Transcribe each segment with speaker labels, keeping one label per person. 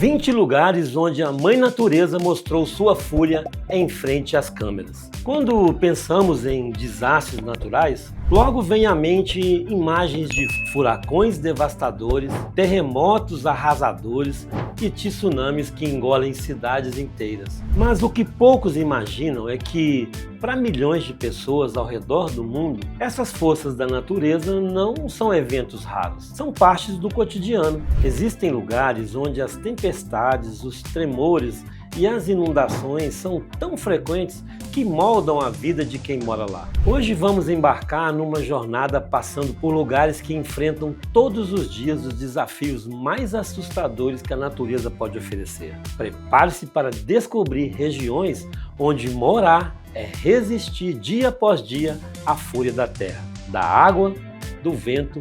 Speaker 1: 20 lugares onde a Mãe Natureza mostrou sua fúria em frente às câmeras. Quando pensamos em desastres naturais, logo vem à mente imagens de furacões devastadores, terremotos arrasadores e tsunamis que engolem cidades inteiras. Mas o que poucos imaginam é que, para milhões de pessoas ao redor do mundo, essas forças da natureza não são eventos raros, são partes do cotidiano. Existem lugares onde as tempestades, os tremores e as inundações são tão frequentes que moldam a vida de quem mora lá. Hoje vamos embarcar numa jornada passando por lugares que enfrentam todos os dias os desafios mais assustadores que a natureza pode oferecer. Prepare-se para descobrir regiões onde morar é resistir dia após dia à fúria da terra, da água, do vento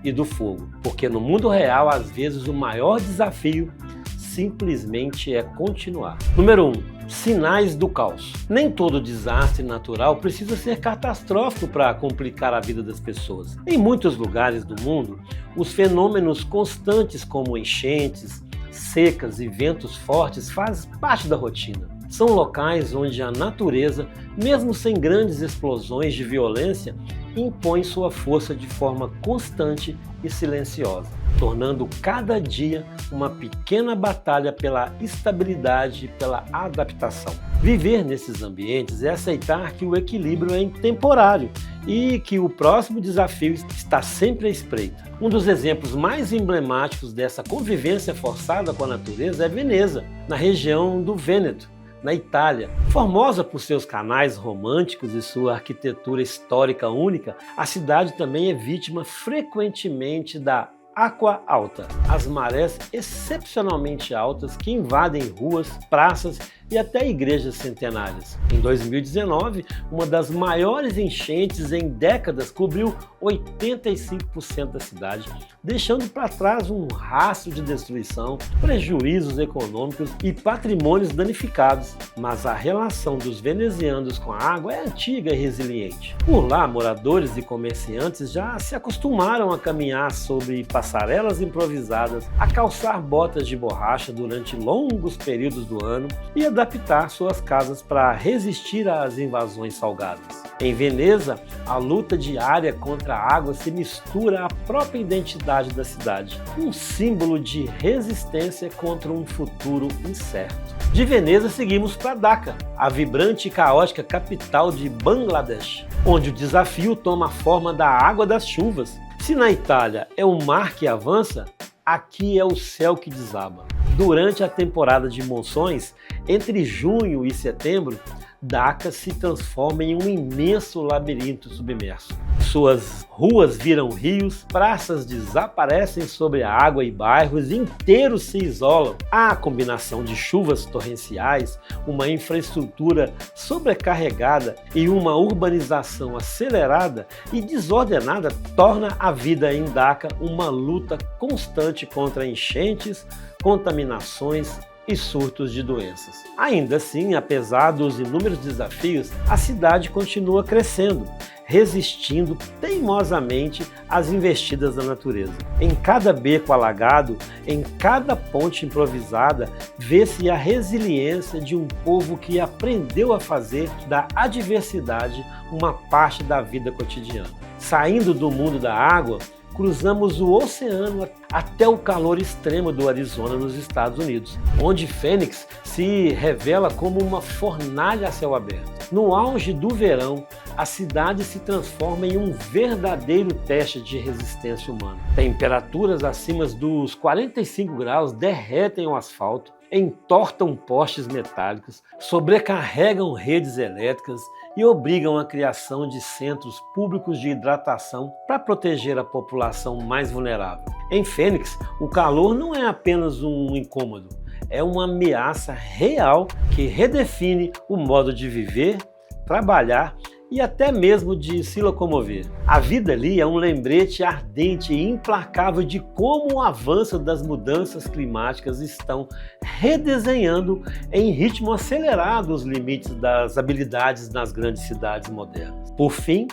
Speaker 1: e do fogo. Porque no mundo real, às vezes, o maior desafio simplesmente é continuar. Número 1. Sinais do caos. Nem todo desastre natural precisa ser catastrófico para complicar a vida das pessoas. Em muitos lugares do mundo, os fenômenos constantes como enchentes, secas e ventos fortes fazem parte da rotina. São locais onde a natureza, mesmo sem grandes explosões de violência, impõe sua força de forma constante e silenciosa, tornando cada dia uma pequena batalha pela estabilidade e pela adaptação. Viver nesses ambientes é aceitar que o equilíbrio é temporário e que o próximo desafio está sempre à espreita. Um dos exemplos mais emblemáticos dessa convivência forçada com a natureza é Veneza, na região do Vêneto, na Itália. Formosa por seus canais românticos e sua arquitetura histórica única, a cidade também é vítima frequentemente da água alta, as marés excepcionalmente altas que invadem ruas, praças e até igrejas centenárias. Em 2019, uma das maiores enchentes em décadas cobriu 85% da cidade, deixando para trás um rastro de destruição, prejuízos econômicos e patrimônios danificados. Mas a relação dos venezianos com a água é antiga e resiliente. Por lá, moradores e comerciantes já se acostumaram a caminhar sobre passarelas improvisadas, a calçar botas de borracha durante longos períodos do ano e adaptar suas casas para resistir às invasões salgadas. Em Veneza, a luta diária contra a água se mistura à própria identidade da cidade, um símbolo de resistência contra um futuro incerto. De Veneza seguimos para Dhaka, a vibrante e caótica capital de Bangladesh, onde o desafio toma a forma da água das chuvas. Se na Itália é o mar que avança, aqui é o céu que desaba. Durante a temporada de monções, entre junho e setembro, Dhaka se transforma em um imenso labirinto submerso. Suas ruas viram rios, praças desaparecem sobre a água e bairros inteiros se isolam. A combinação de chuvas torrenciais, uma infraestrutura sobrecarregada e uma urbanização acelerada e desordenada torna a vida em Dhaka uma luta constante contra enchentes, contaminações e surtos de doenças. Ainda assim, apesar dos inúmeros desafios, a cidade continua crescendo, resistindo teimosamente às investidas da natureza. Em cada beco alagado, em cada ponte improvisada, vê-se a resiliência de um povo que aprendeu a fazer da adversidade uma parte da vida cotidiana. Saindo do mundo da água, cruzamos o oceano até o calor extremo do Arizona, nos Estados Unidos, onde Phoenix se revela como uma fornalha a céu aberto. No auge do verão, a cidade se transforma em um verdadeiro teste de resistência humana. Temperaturas acima dos 45 graus derretem o asfalto, entortam postes metálicos, sobrecarregam redes elétricas e obrigam a criação de centros públicos de hidratação para proteger a população mais vulnerável. Em Phoenix, o calor não é apenas um incômodo, é uma ameaça real que redefine o modo de viver, trabalhar e até mesmo de se locomover. A vida ali é um lembrete ardente e implacável de como o avanço das mudanças climáticas estão redesenhando em ritmo acelerado os limites das habilidades nas grandes cidades modernas. Por fim,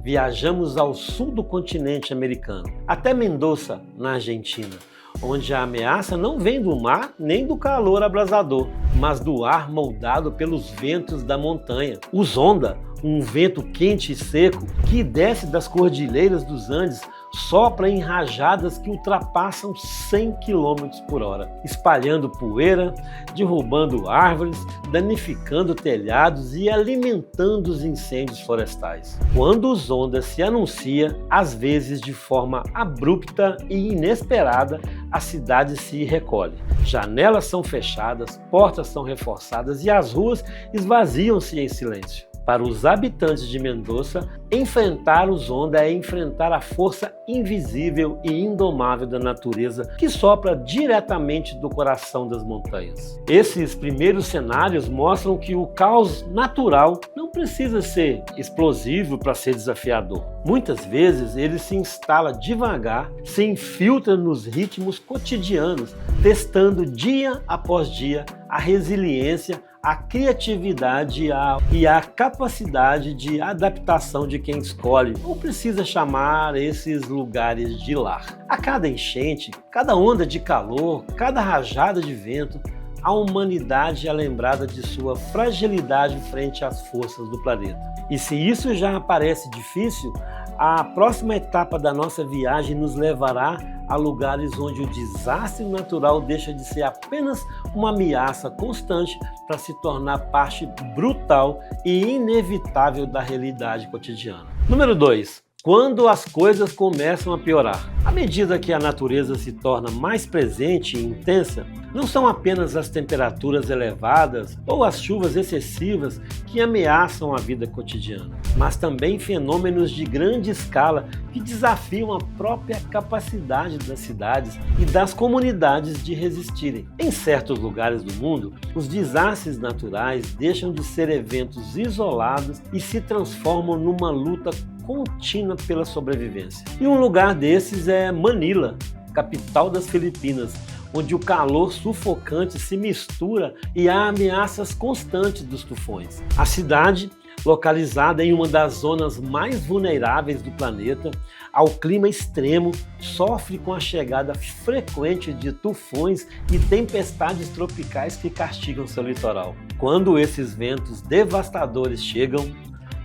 Speaker 1: viajamos ao sul do continente americano, até Mendoza, na Argentina, onde a ameaça não vem do mar nem do calor abrasador, mas do ar moldado pelos ventos da montanha. O Zonda, um vento quente e seco que desce das cordilheiras dos Andes, sopra em rajadas que ultrapassam 100 km por hora, espalhando poeira, derrubando árvores, danificando telhados e alimentando os incêndios florestais. Quando o Zonda se anuncia, às vezes de forma abrupta e inesperada, a cidade se recolhe. Janelas são fechadas, portas são reforçadas e as ruas esvaziam-se em silêncio. Para os habitantes de Mendoza, enfrentar o Zonda é enfrentar a força invisível e indomável da natureza que sopra diretamente do coração das montanhas. Esses primeiros cenários mostram que o caos natural não precisa ser explosivo para ser desafiador. Muitas vezes ele se instala devagar, se infiltra nos ritmos cotidianos, testando dia após dia a resiliência, a criatividade e a capacidade de adaptação de quem escolhe ou precisa chamar esses lugares de lar. A cada enchente, cada onda de calor, cada rajada de vento, a humanidade é lembrada de sua fragilidade frente às forças do planeta. E se isso já parece difícil, a próxima etapa da nossa viagem nos levará a lugares onde o desastre natural deixa de ser apenas uma ameaça constante para se tornar parte brutal e inevitável da realidade cotidiana. Número 2. Quando as coisas começam a piorar. À medida que a natureza se torna mais presente e intensa, não são apenas as temperaturas elevadas ou as chuvas excessivas que ameaçam a vida cotidiana, mas também fenômenos de grande escala que desafiam a própria capacidade das cidades e das comunidades de resistirem. Em certos lugares do mundo, os desastres naturais deixam de ser eventos isolados e se transformam numa luta contínua pela sobrevivência. E um lugar desses é Manila, capital das Filipinas, onde o calor sufocante se mistura e há ameaças constantes dos tufões. A cidade, localizada em uma das zonas mais vulneráveis do planeta, ao clima extremo, sofre com a chegada frequente de tufões e tempestades tropicais que castigam seu litoral. Quando esses ventos devastadores chegam,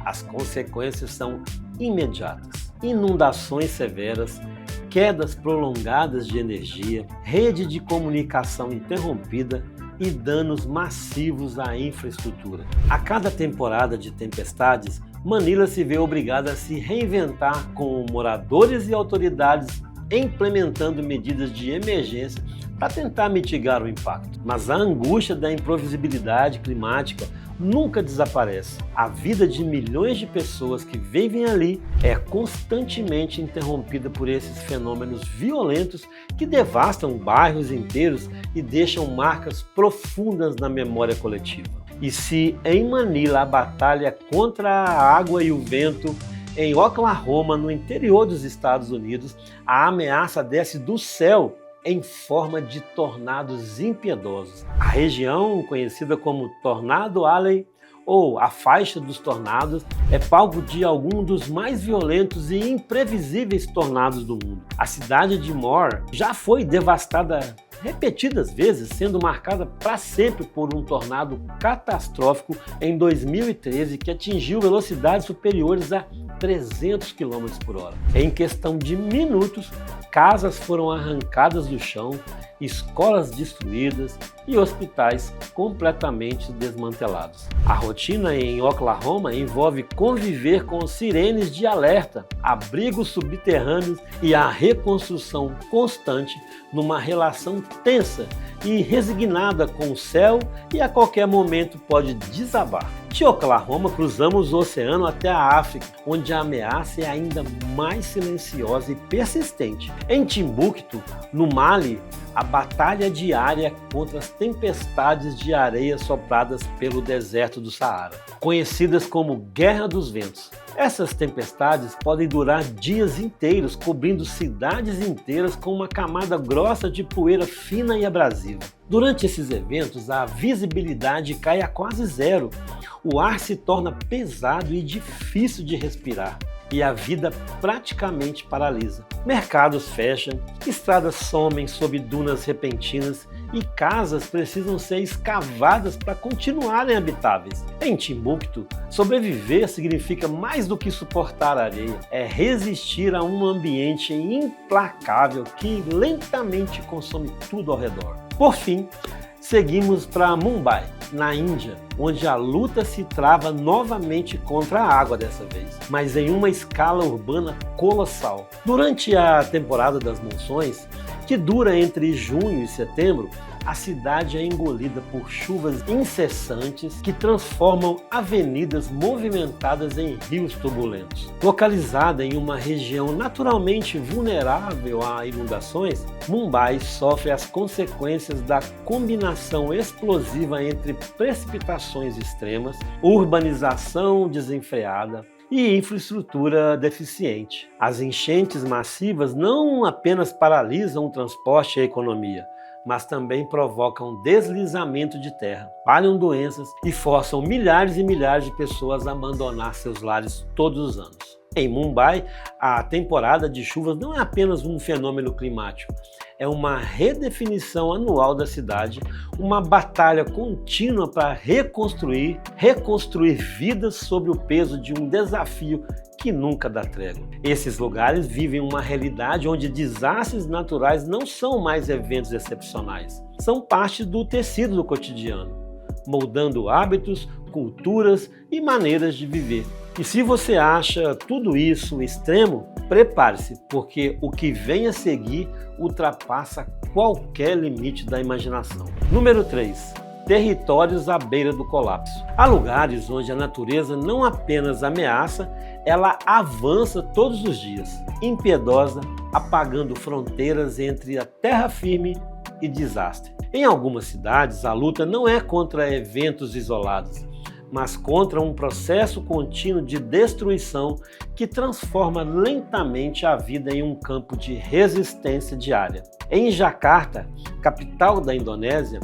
Speaker 1: as consequências são imediatas. Inundações severas, quedas prolongadas de energia, rede de comunicação interrompida e danos massivos à infraestrutura. A cada temporada de tempestades, Manila se vê obrigada a se reinventar, com moradores e autoridades implementando medidas de emergência para tentar mitigar o impacto. Mas a angústia da imprevisibilidade climática nunca desaparece. A vida de milhões de pessoas que vivem ali é constantemente interrompida por esses fenômenos violentos que devastam bairros inteiros e deixam marcas profundas na memória coletiva. E se em Manila a batalha contra a água e o vento, em Oklahoma, no interior dos Estados Unidos, a ameaça desce do céu em forma de tornados impiedosos. A região, conhecida como Tornado Alley, ou a faixa dos tornados, é palco de algum dos mais violentos e imprevisíveis tornados do mundo. A cidade de Moore já foi devastada repetidas vezes, sendo marcada para sempre por um tornado catastrófico em 2013 que atingiu velocidades superiores a 300 km por hora. Em questão de minutos, casas foram arrancadas do chão, escolas destruídas e hospitais completamente desmantelados. A rotina em Oklahoma envolve conviver com sirenes de alerta, abrigos subterrâneos e a reconstrução constante numa relação tensa e resignada com o céu e a qualquer momento pode desabar. De Oklahoma, cruzamos o oceano até a África, onde a ameaça é ainda mais silenciosa e persistente. Em Timbuktu, no Mali, a batalha diária contra as tempestades de areia sopradas pelo deserto do Saara, conhecidas como Guerra dos Ventos. Essas tempestades podem durar dias inteiros, cobrindo cidades inteiras com uma camada grossa de poeira fina e abrasiva. Durante esses eventos, a visibilidade cai a quase zero. O ar se torna pesado e difícil de respirar. e a vida praticamente paralisa. Mercados fecham, estradas somem sob dunas repentinas e casas precisam ser escavadas para continuarem habitáveis. Em Timbuktu, sobreviver significa mais do que suportar a areia, é resistir a um ambiente implacável que lentamente consome tudo ao redor. Por fim, seguimos para Mumbai, na Índia, onde a luta se trava novamente contra a água dessa vez, mas em uma escala urbana colossal. Durante a temporada das monções, que dura entre junho e setembro, a cidade é engolida por chuvas incessantes que transformam avenidas movimentadas em rios turbulentos. Localizada em uma região naturalmente vulnerável a inundações, Mumbai sofre as consequências da combinação explosiva entre precipitações extremas, urbanização desenfreada e infraestrutura deficiente. As enchentes massivas não apenas paralisam o transporte e a economia, mas também provocam deslizamento de terra, espalham doenças e forçam milhares e milhares de pessoas a abandonar seus lares todos os anos. Em Mumbai, a temporada de chuvas não é apenas um fenômeno climático, é uma redefinição anual da cidade, uma batalha contínua para reconstruir vidas sob o peso de um desafio que nunca dá trégua. Esses lugares vivem uma realidade onde desastres naturais não são mais eventos excepcionais, são parte do tecido do cotidiano, moldando hábitos, culturas e maneiras de viver. E se você acha tudo isso extremo, prepare-se, porque o que vem a seguir ultrapassa qualquer limite da imaginação. Número 3. Territórios à beira do colapso. Há lugares onde a natureza não apenas ameaça, ela avança todos os dias, impiedosa, apagando fronteiras entre a terra firme e desastre. Em algumas cidades, a luta não é contra eventos isolados, mas contra um processo contínuo de destruição que transforma lentamente a vida em um campo de resistência diária. Em Jakarta, capital da Indonésia,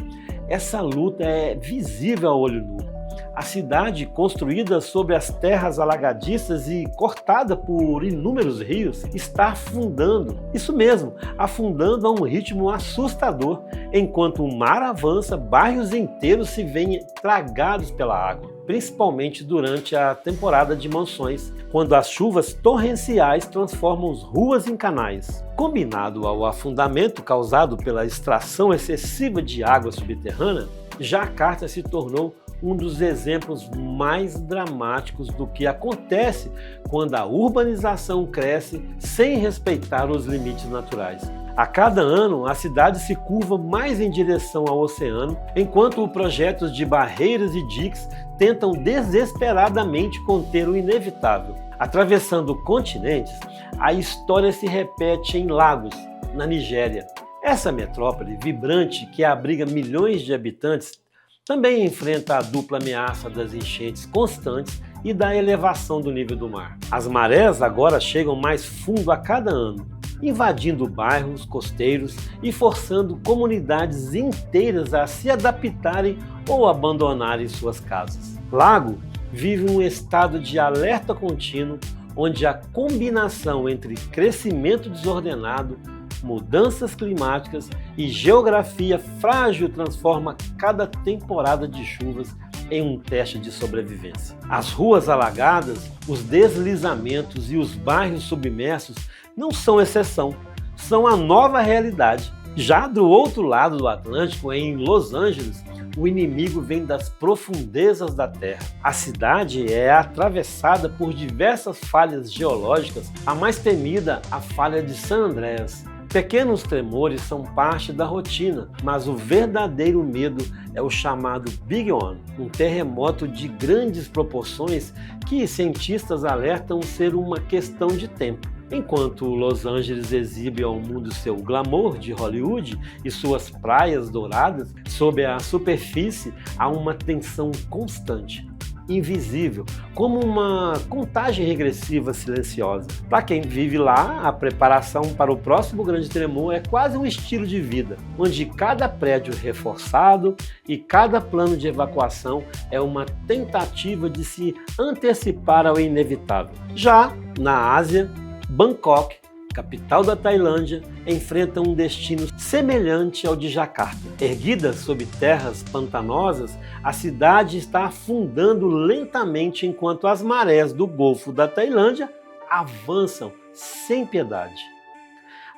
Speaker 1: essa luta é visível a olho nu. A cidade, construída sobre as terras alagadiças e cortada por inúmeros rios, está afundando. Isso mesmo, afundando a um ritmo assustador. Enquanto o mar avança, bairros inteiros se veem tragados pela água, principalmente durante a temporada de monções, quando as chuvas torrenciais transformam as ruas em canais. Combinado ao afundamento causado pela extração excessiva de água subterrânea, Jakarta se tornou um dos exemplos mais dramáticos do que acontece quando a urbanização cresce sem respeitar os limites naturais. A cada ano, a cidade se curva mais em direção ao oceano, enquanto projetos de barreiras e diques tentam desesperadamente conter o inevitável. Atravessando continentes, a história se repete em Lagos, na Nigéria. Essa metrópole vibrante que abriga milhões de habitantes também enfrenta a dupla ameaça das enchentes constantes e da elevação do nível do mar. As marés agora chegam mais fundo a cada ano, invadindo bairros costeiros e forçando comunidades inteiras a se adaptarem ou abandonarem suas casas. Lago vive um estado de alerta contínuo, onde a combinação entre crescimento desordenado, mudanças climáticas e geografia frágil transforma cada temporada de chuvas em um teste de sobrevivência. As ruas alagadas, os deslizamentos e os bairros submersos não são exceção, são a nova realidade. Já do outro lado do Atlântico, em Los Angeles, o inimigo vem das profundezas da Terra. A cidade é atravessada por diversas falhas geológicas, a mais temida, a falha de San Andreas. Pequenos tremores são parte da rotina, mas o verdadeiro medo é o chamado Big One, um terremoto de grandes proporções que cientistas alertam ser uma questão de tempo. Enquanto Los Angeles exibe ao mundo seu glamour de Hollywood e suas praias douradas, sob a superfície há uma tensão constante, invisível, como uma contagem regressiva silenciosa. Para quem vive lá, a preparação para o próximo grande tremor é quase um estilo de vida, onde cada prédio reforçado e cada plano de evacuação é uma tentativa de se antecipar ao inevitável. Já Na Ásia, Bangkok, capital da Tailândia, enfrenta um destino semelhante ao de Jacarta. Erguida sob terras pantanosas, a cidade está afundando lentamente enquanto as marés do Golfo da Tailândia avançam sem piedade.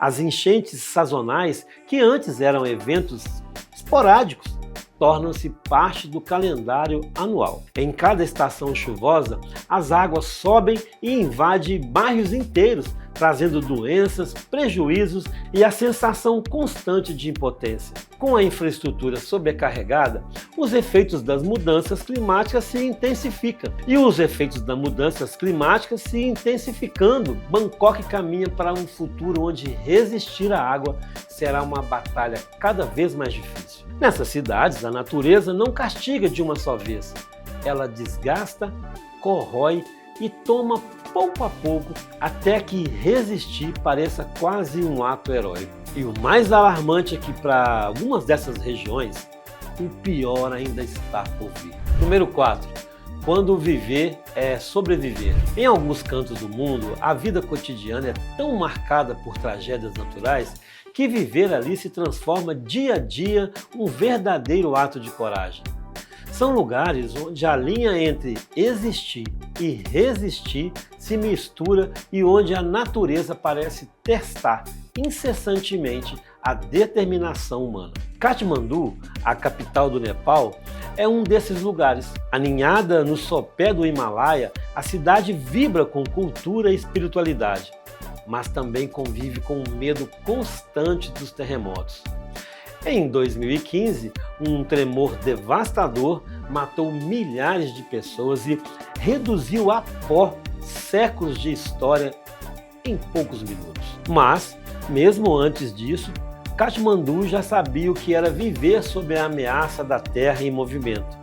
Speaker 1: As enchentes sazonais, que antes eram eventos esporádicos, tornam-se parte do calendário anual. Em cada estação chuvosa, as águas sobem e invadem bairros inteiros, trazendo doenças, prejuízos e a sensação constante de impotência. Com a infraestrutura sobrecarregada, os efeitos das mudanças climáticas se intensificam. E os efeitos das mudanças climáticas se intensificando, Bangkok caminha para um futuro onde resistir à água será uma batalha cada vez mais difícil. Nessas cidades, a natureza não castiga de uma só vez. Ela desgasta, corrói e toma pouco a pouco até que resistir pareça quase um ato heróico. E o mais alarmante é que para algumas dessas regiões, o pior ainda está por vir. Número 4. Quando viver é sobreviver. Em alguns cantos do mundo, a vida cotidiana é tão marcada por tragédias naturais que viver ali se transforma dia a dia um verdadeiro ato de coragem. São lugares onde a linha entre existir e resistir se mistura e onde a natureza parece testar incessantemente a determinação humana. Katmandu, a capital do Nepal, é um desses lugares. Aninhada no sopé do Himalaia, a cidade vibra com cultura e espiritualidade, mas também convive com o medo constante dos terremotos. Em 2015, um tremor devastador matou milhares de pessoas e reduziu a pó séculos de história em poucos minutos. Mas, mesmo antes disso, Katmandu já sabia o que era viver sob a ameaça da terra em movimento.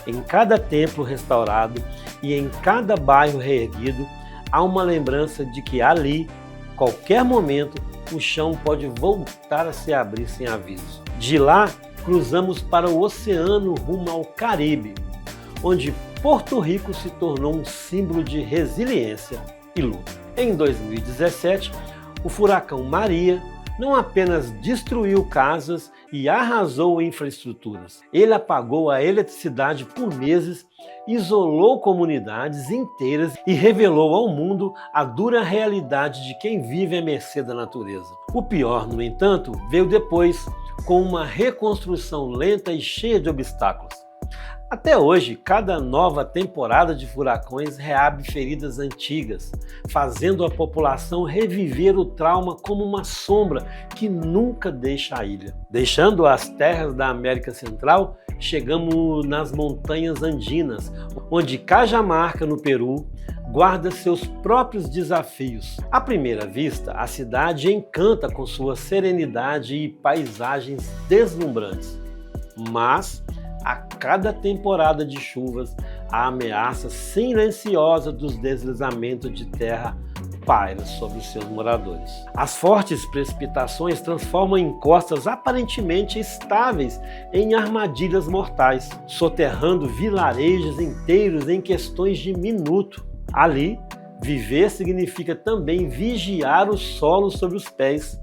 Speaker 1: Em cada templo restaurado e em cada bairro reerguido, há uma lembrança de que ali, qualquer momento, o chão pode voltar a se abrir sem aviso. De lá, cruzamos para o oceano rumo ao Caribe, onde Porto Rico se tornou um símbolo de resiliência e luta. Em 2017, o furacão Maria não apenas destruiu casas e arrasou infraestruturas, ele apagou a eletricidade por meses, isolou comunidades inteiras e revelou ao mundo a dura realidade de quem vive à mercê da natureza. O pior, no entanto, veio depois, com uma reconstrução lenta e cheia de obstáculos. Até hoje, cada nova temporada de furacões reabre feridas antigas, fazendo a população reviver o trauma como uma sombra que nunca deixa a ilha. Deixando as terras da América Central, chegamos nas montanhas andinas, onde Cajamarca, no Peru, guarda seus próprios desafios. À primeira vista, a cidade encanta com sua serenidade e paisagens deslumbrantes. Mas, a cada temporada de chuvas, a ameaça silenciosa dos deslizamentos de terra paira sobre os seus moradores. As fortes precipitações transformam encostas aparentemente estáveis em armadilhas mortais, soterrando vilarejos inteiros em questões de minuto. Ali, viver significa também vigiar o solo sob os pés,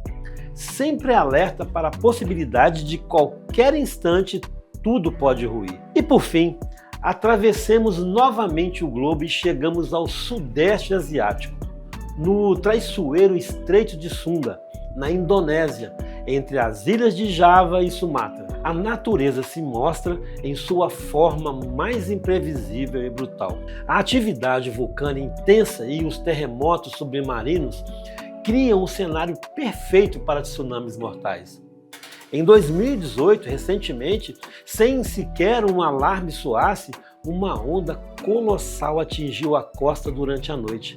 Speaker 1: sempre alerta para a possibilidade de qualquer instante tudo pode ruir. E por fim, atravessemos novamente o globo e chegamos ao Sudeste Asiático, no traiçoeiro Estreito de Sunda, na Indonésia, entre as ilhas de Java e Sumatra. A natureza se mostra em sua forma mais imprevisível e brutal. A atividade vulcânica intensa e os terremotos submarinos criam um cenário perfeito para tsunamis mortais. Em 2018, recentemente, sem sequer um alarme soasse, uma onda colossal atingiu a costa durante a noite,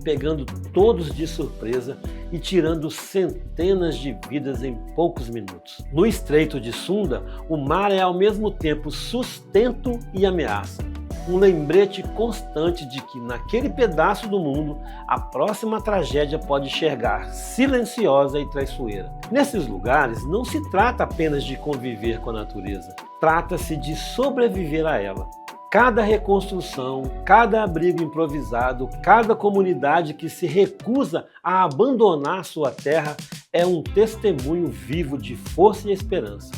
Speaker 1: pegando todos de surpresa e tirando centenas de vidas em poucos minutos. No Estreito de Sunda, o mar é ao mesmo tempo sustento e ameaça. Um lembrete constante de que naquele pedaço do mundo a próxima tragédia pode chegar silenciosa e traiçoeira. Nesses lugares não se trata apenas de conviver com a natureza, trata-se de sobreviver a ela. Cada reconstrução, cada abrigo improvisado, cada comunidade que se recusa a abandonar sua terra é um testemunho vivo de força e esperança.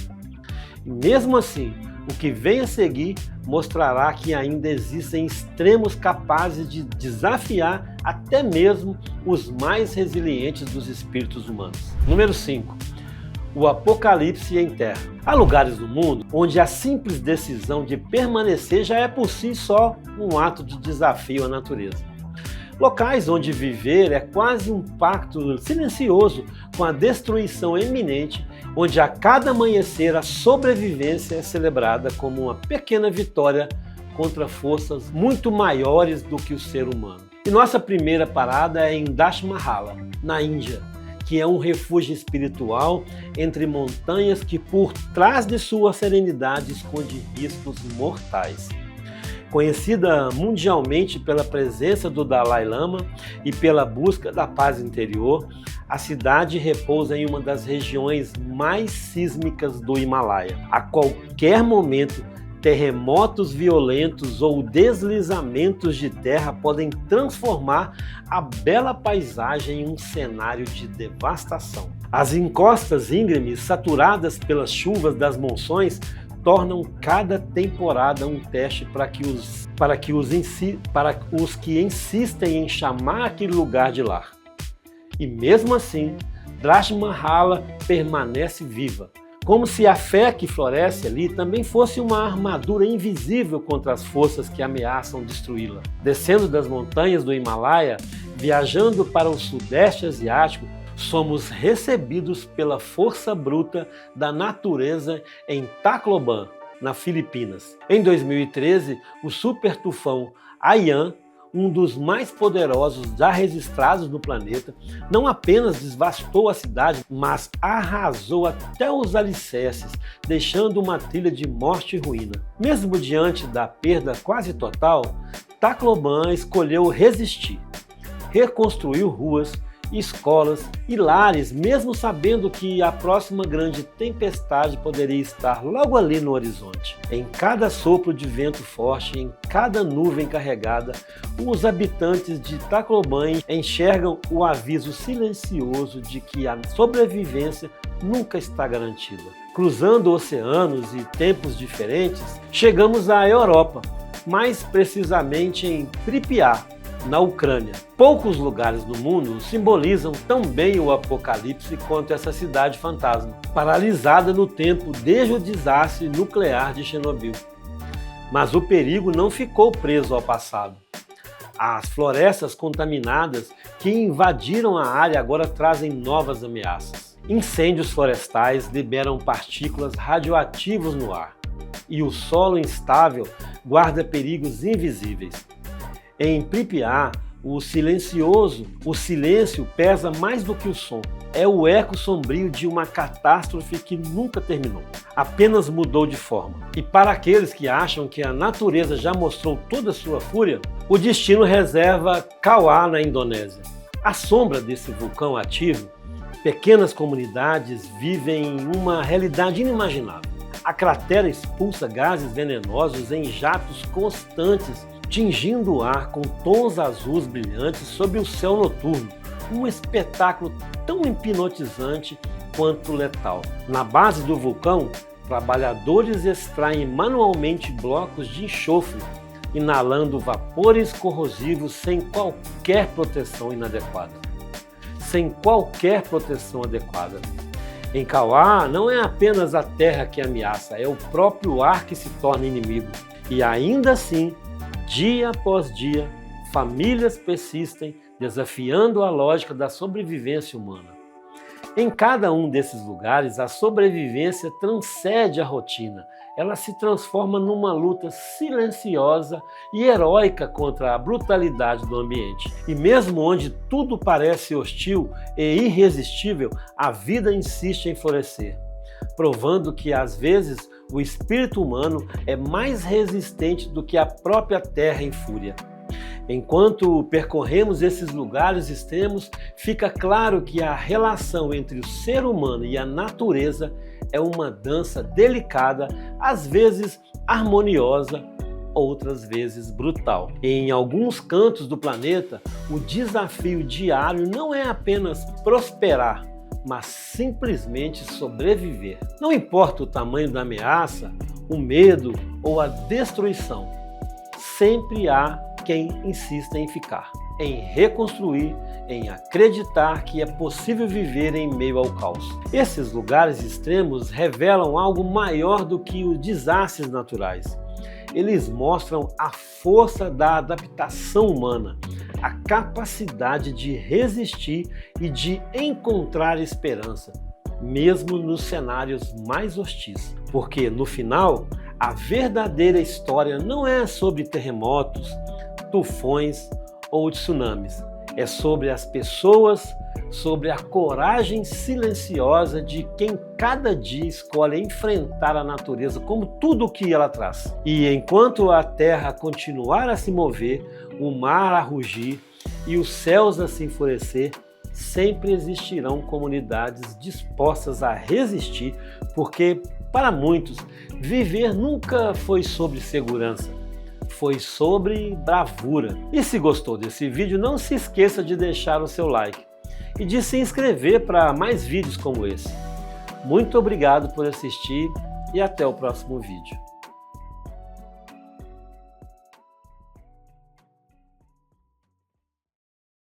Speaker 1: E mesmo assim, o que vem a seguir mostrará que ainda existem extremos capazes de desafiar até mesmo os mais resilientes dos espíritos humanos. Número 5. O apocalipse em terra. Há lugares do mundo onde a simples decisão de permanecer já é por si só um ato de desafio à natureza. Locais onde viver é quase um pacto silencioso com a destruição iminente, onde a cada amanhecer a sobrevivência é celebrada como uma pequena vitória contra forças muito maiores do que o ser humano. E nossa primeira parada é em Dashmahala, na Índia, que é um refúgio espiritual entre montanhas que por trás de sua serenidade esconde riscos mortais. Conhecida mundialmente pela presença do Dalai Lama e pela busca da paz interior, a cidade repousa em uma das regiões mais sísmicas do Himalaia. A qualquer momento, terremotos violentos ou deslizamentos de terra podem transformar a bela paisagem em um cenário de devastação. As encostas íngremes, saturadas pelas chuvas das monções, tornam cada temporada um teste para os que insistem em chamar aquele lugar de lar. E mesmo assim, Dashmahala permanece viva, como se a fé que floresce ali também fosse uma armadura invisível contra as forças que ameaçam destruí-la. Descendo das montanhas do Himalaia, viajando para o Sudeste Asiático, somos recebidos pela força bruta da natureza em Tacloban, na Filipinas. Em 2013, o super tufão Haiyan, um dos mais poderosos já registrados no planeta, não apenas devastou a cidade, mas arrasou até os alicerces, deixando uma trilha de morte e ruína. Mesmo diante da perda quase total, Tacloban escolheu resistir. Reconstruiu ruas, escolas e lares, mesmo sabendo que a próxima grande tempestade poderia estar logo ali no horizonte. Em cada sopro de vento forte, em cada nuvem carregada, os habitantes de Tacloban enxergam o aviso silencioso de que a sobrevivência nunca está garantida. Cruzando oceanos e tempos diferentes, chegamos à Europa, mais precisamente em Pripyat, na Ucrânia. Poucos lugares do mundo simbolizam tão bem o apocalipse quanto essa cidade fantasma, paralisada no tempo desde o desastre nuclear de Chernobyl. Mas o perigo não ficou preso ao passado. As florestas contaminadas que invadiram a área agora trazem novas ameaças. Incêndios florestais liberam partículas radioativas no ar, e o solo instável guarda perigos invisíveis. Em Pripyat, o silêncio pesa mais do que o som. É o eco sombrio de uma catástrofe que nunca terminou, apenas mudou de forma. E para aqueles que acham que a natureza já mostrou toda a sua fúria, o destino reserva Kawah, na Indonésia. À sombra desse vulcão ativo, pequenas comunidades vivem uma realidade inimaginável. A cratera expulsa gases venenosos em jatos constantes, tingindo o ar com tons azuis brilhantes sob o céu noturno, um espetáculo tão hipnotizante quanto letal. Na base do vulcão, trabalhadores extraem manualmente blocos de enxofre, inalando vapores corrosivos sem qualquer proteção adequada. Em Kawah, não é apenas a terra que ameaça, é o próprio ar que se torna inimigo. E ainda assim, dia após dia, famílias persistem, desafiando a lógica da sobrevivência humana. Em cada um desses lugares, a sobrevivência transcende a rotina. Ela se transforma numa luta silenciosa e heróica contra a brutalidade do ambiente. E mesmo onde tudo parece hostil e irresistível, a vida insiste em florescer, provando que, às vezes, o espírito humano é mais resistente do que a própria terra em fúria. Enquanto percorremos esses lugares extremos, fica claro que a relação entre o ser humano e a natureza é uma dança delicada, às vezes harmoniosa, outras vezes brutal. Em alguns cantos do planeta, o desafio diário não é apenas prosperar, mas simplesmente sobreviver. Não importa o tamanho da ameaça, o medo ou a destruição, sempre há quem insista em ficar, em reconstruir, em acreditar que é possível viver em meio ao caos. Esses lugares extremos revelam algo maior do que os desastres naturais. Eles mostram a força da adaptação humana, a capacidade de resistir e de encontrar esperança, mesmo nos cenários mais hostis. Porque, no final, a verdadeira história não é sobre terremotos, tufões ou tsunamis. É sobre as pessoas, sobre a coragem silenciosa de quem cada dia escolhe enfrentar a natureza como tudo o que ela traz. E enquanto a terra continuar a se mover, o mar a rugir e os céus a se enfurecer, sempre existirão comunidades dispostas a resistir, porque, para muitos, viver nunca foi sobre segurança. Foi sobre bravura. E se gostou desse vídeo, não se esqueça de deixar o seu like e de se inscrever para mais vídeos como esse. Muito obrigado por assistir e até o próximo vídeo.